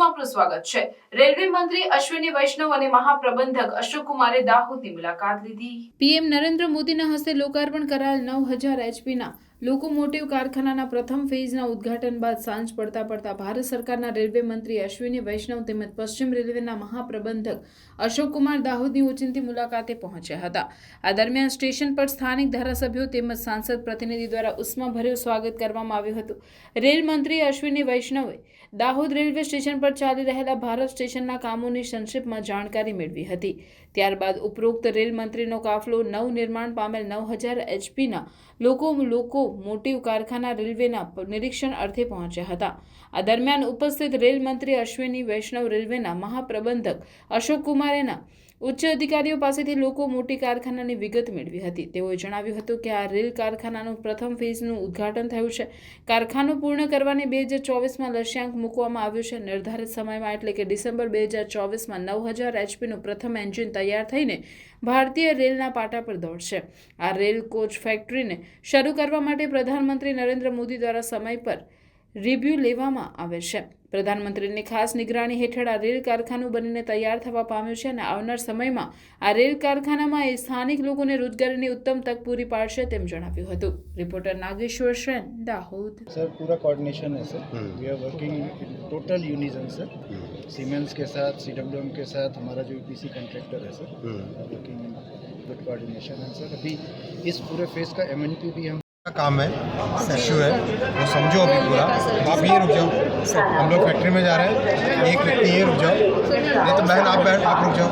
આપનું સ્વાગત છે। રેલવે મંત્રી અશ્વિની વૈષ્ણવ અને મહાપ્રબંધક અશોક કુમારે દાહોદની મુલાકાત લીધી। પીએમ નરેન્દ્ર મોદીના હસ્તે લોકાર્પણ કરાયેલ 9000 એચપીના લોકોમોટિવ કારખાનાના પ્રથમ ફેઝના ઉદ્ઘાટન બાદ સાંજ પડતા ભારત સરકારના રેલવે મંત્રી અશ્વિની વૈષ્ણવ તેમજ પશ્ચિમ રેલવેના મહાપ્રબંધક અશોક કુમાર દાહોદની ઓચિંતી મુલાકાતે પહોંચ્યા હતા। આ દરમિયાન સ્ટેશન પર સ્થાનિક ધારાસભ્યો તેમજ સાંસદ પ્રતિનિધિ દ્વારા ઉષ્માભર્યું સ્વાગત કરવામાં આવ્યું હતું। રેલ મંત્રી અશ્વિની વૈષ્ણવે દાહોદ રેલવે સ્ટેશન પર ચાલી રહેલા ભારત સ્ટેશનના કામોની સંક્ષિપ્તમાં જાણકારી મેળવી હતી। ત્યારબાદ ઉપરોક્ત રેલ મંત્રીનો કાફલો નવનિર્માણ પામેલ 9000 એચપીના લોકોમોટિવ કારખાના રેલવેના નિરીક્ષણ અર્થે પહોંચ્યા હતા। આ દરમિયાન ઉપસ્થિત રેલ મંત્રી અશ્વિની વૈષ્ણવ રેલવેના મહાપ્રબંધક અશોક કુમારેના ઉચ્ચ અધિકારીઓ પાસેથી લોકોમોટિવ કારખાનાની વિગત મેળવી હતી। તેઓએ જણાવ્યું હતું કે આ રેલ કારખાનાનું પ્રથમ ફેઝનું ઉદ્ઘાટન થયું છે। કારખાનું પૂર્ણ કરવાની 2024માં લક્ષ્યાંક મૂકવામાં આવ્યું છે। નિર્ધારિત સમયમાં એટલે કે ડિસેમ્બર 2024માં 9000 એચપીનું પ્રથમ એન્જિન તૈયાર થઈને ભારતીય રેલના પાટા પર દોડશે। આ રેલ કોચ ફેક્ટરીને શરૂ કરવા માટે પ્રધાનમંત્રી નરેન્દ્ર મોદી દ્વારા સમય પર રિવ્યૂ લેવામાં આવે છે। પ્રધાનમંત્રીની ખાસ નિગરાની હેઠળ આ રેલ કારખાનું બનીને તૈયાર થવા પામ્યું છે અને આવનાર સમયમાં આ રેલ કારખાનામાં સ્થાનિક લોકોને રોજગારીની ઉત્તમ તક પૂરી પાડશે તેમ જણાવ્યું હતું। રિપોર્ટર નાગેશ્વર સેન, દાહોદ। सर पूरा कोऑर्डिनेशन है sir, we are working total unison sir, Siemens के साथ, सीडब्ल्यूएम के साथ, हमारा जो ईपीसी कॉन्ट्रैक्टर है सर, वर्किंग गुड कोऑर्डिनेशन है सर। अभी इस पूरे फेज का एमएनपी भी हम काम है, इशू है, वो समझो अभी पूरा। आप ये रुक जाओ, हम लोग फैक्ट्री में जा रहे हैं, एक व्यक्ति ये रुक जाओ, नहीं तो बहन आप रुक जाओ,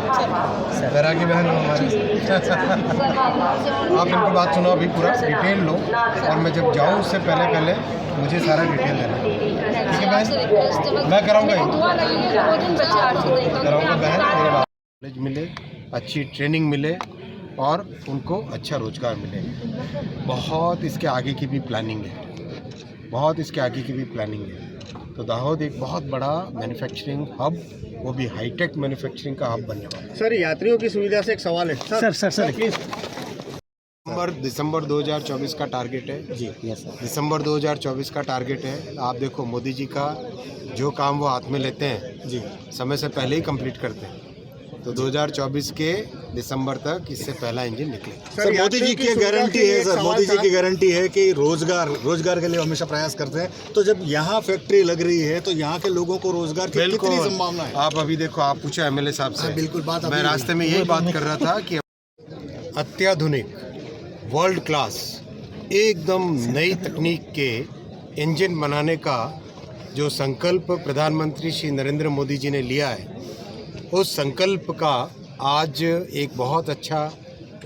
बैरागी बहन हो हमारी। आप इनकी बात सुनो अभी पूरा डिटेल लो, और मैं जब जाऊँ उससे पहले मुझे सारा डिटेल देना, ठीक है बहन? मैं कराऊँगा बहन, मेरे बात नॉलेज मिले, अच्छी ट्रेनिंग मिले और उनको अच्छा रोजगार मिले। बहुत इसके आगे की भी प्लानिंग है, तो दाहोद एक बहुत बड़ा मैन्युफैक्चरिंग हब, वो भी हाईटेक मैन्युफैक्चरिंग का हब बनने वाला है। सर यात्रियों की सुविधा से एक सवाल है सर प्लीज। दिसंबर 2024 का टारगेट है जी, यस सर। दिसंबर 2024 का टारगेट है। आप देखो मोदी जी का जो काम वो हाथ में लेते हैं जी, समय से पहले ही कंप्लीट करते हैं, तो 2024 के दिसंबर तक इससे पहला इंजन निकले। सर मोदी जी की गारंटी है, सर मोदी जी की गारंटी है कि रोजगार के लिए हमेशा प्रयास करते हैं। तो जब यहाँ फैक्ट्री लग रही है तो यहाँ के लोगों को रोजगार की कितनी संभावना है? आप अभी देखो, आप पूछो एमएलए साहब से। बिल्कुल बात मैं रास्ते में यही बात कर रहा था कि अत्याधुनिक वर्ल्ड क्लास एकदम नई तकनीक के इंजन बनाने का जो संकल्प प्रधानमंत्री श्री नरेंद्र मोदी जी ने लिया है, उस संकल्प का आज एक बहुत अच्छा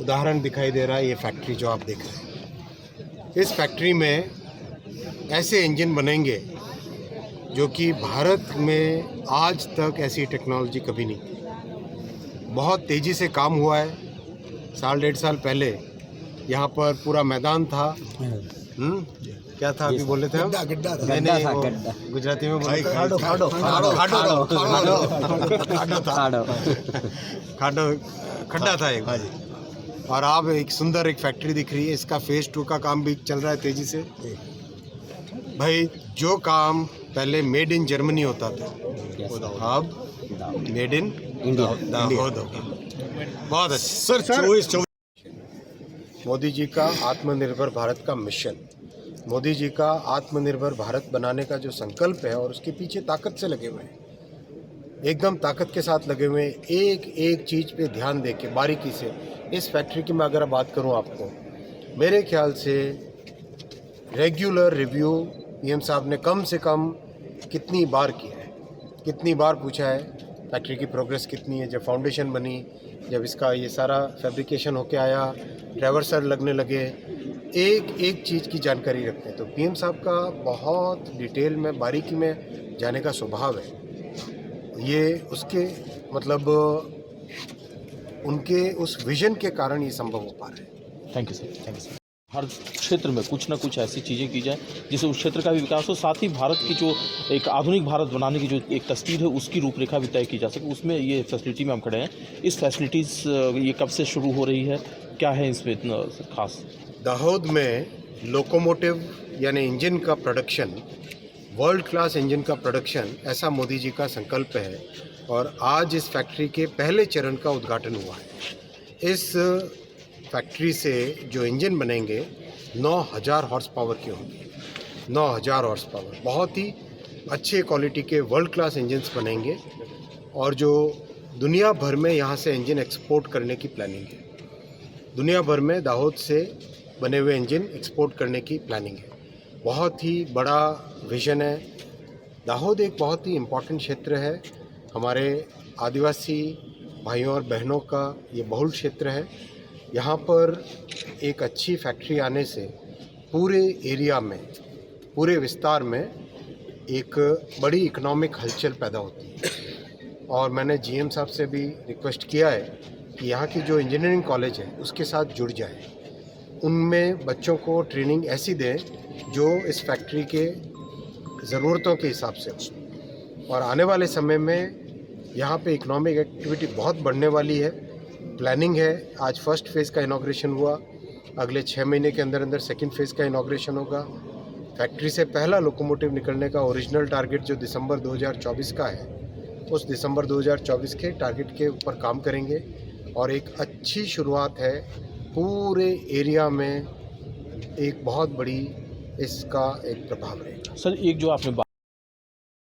उदाहरण दिखाई दे रहा है ये फैक्ट्री जो आप देख रहे हैं। इस फैक्ट्री में ऐसे इंजन बनेंगे जो कि भारत में आज तक ऐसी टेक्नोलॉजी कभी नहीं थी। बहुत तेज़ी से काम हुआ है। 1.5 साल पहले यहाँ पर पूरा मैदान था, क्या था अभी बोले थे हम? गड्ढा था। नहीं, गुजराती में बोले खड्डा था एक, और अब एक सुंदर एक फैक्ट्री दिख रही है। इसका फेज 2 का काम भी चल रहा है तेजी से। भाई जो काम पहले मेड इन जर्मनी होता था, अब मेड इन इंडिया दाहोद होगा। बहुत अच्छा सर। मोदी जी का आत्मनिर्भर भारत का मिशन, मोदी जी का आत्मनिर्भर भारत बनाने का जो संकल्प है, और उसके पीछे ताकत से लगे हुए हैं, एकदम ताकत के साथ लगे हुए हैं। एक चीज़ पे ध्यान दे के बारीकी से इस फैक्ट्री की मैं अगर बात करूं आपको, मेरे ख्याल से रेगुलर रिव्यू पीएम साहब ने कम से कम कितनी बार किया है, कितनी बार पूछा है फैक्ट्री की प्रोग्रेस कितनी है। जब फाउंडेशन बनी, जब इसका ये सारा फैब्रिकेशन होके आया, ट्रैवर्सर लगने लगे, एक चीज़ की जानकारी रखते हैं। तो पीएम साहब का बहुत डिटेल में बारीकी में जाने का स्वभाव है। ये उसके मतलब उनके उस विजन के कारण ये संभव हो पा रहा है। Thank you sir. हर क्षेत्र में कुछ ना कुछ ऐसी चीज़ें की जाए जिससे उस क्षेत्र का भी विकास हो, साथ ही भारत की जो एक आधुनिक भारत बनाने की जो एक तस्वीर है उसकी रूपरेखा भी तय की जा सके। उसमें ये फैसिलिटी में हम खड़े हैं। इस फैसिलिटीज़ ये कब से शुरू हो रही है, क्या है इसमें इतना खास? दाहोद में लोकोमोटिव यानी इंजन का प्रोडक्शन वर्ल्ड क्लास इंजन का प्रोडक्शन, ऐसा मोदी जी का संकल्प है। और आज इस फैक्ट्री के पहले चरण का उद्घाटन हुआ है। इस फैक्ट्री से जो इंजन बनेंगे 9000 हॉर्स पावर के होंगे। 9000 हॉर्स पावर, बहुत ही अच्छे क्वालिटी के वर्ल्ड क्लास इंजन्स बनेंगे। और जो दुनिया भर में यहाँ से इंजन एक्सपोर्ट करने की प्लानिंग है। दुनिया भर में दाहोद से बने हुए इंजन एक्सपोर्ट करने की प्लानिंग है। बहुत ही बड़ा विजन है। दाहोद एक बहुत ही इम्पोर्टेंट क्षेत्र है। हमारे आदिवासी भाइयों और बहनों का ये बहुल क्षेत्र है। यहाँ पर एक अच्छी फैक्ट्री आने से पूरे एरिया में, पूरे विस्तार में एक बड़ी इकोनॉमिक हलचल पैदा होती है। और मैंने जीएम साहब से भी रिक्वेस्ट किया है कि यहाँ की जो इंजीनियरिंग कॉलेज है उसके साथ जुड़ जाए। उनमें बच्चों को ट्रेनिंग ऐसी दें जो इस फैक्ट्री के ज़रूरतों के हिसाब से हो। और आने वाले समय में यहाँ पे इकोनॉमिक एक्टिविटी बहुत बढ़ने वाली है। प्लानिंग है। आज फर्स्ट फेज़ का इनॉग्रेशन हुआ, अगले 6 महीने के अंदर अंदर सेकंड फेज़ का इनॉग्रेशन होगा। फैक्ट्री से पहला लोकोमोटिव निकलने का ओरिजिनल टारगेट जो दिसंबर 2024 का है, उस दिसंबर 2024 के टारगेट के ऊपर काम करेंगे। और एक अच्छी शुरुआत है। पूरे एरिया में एक बहुत बड़ी इसका एक प्रभाव रहेगा। सर, एक जो आपने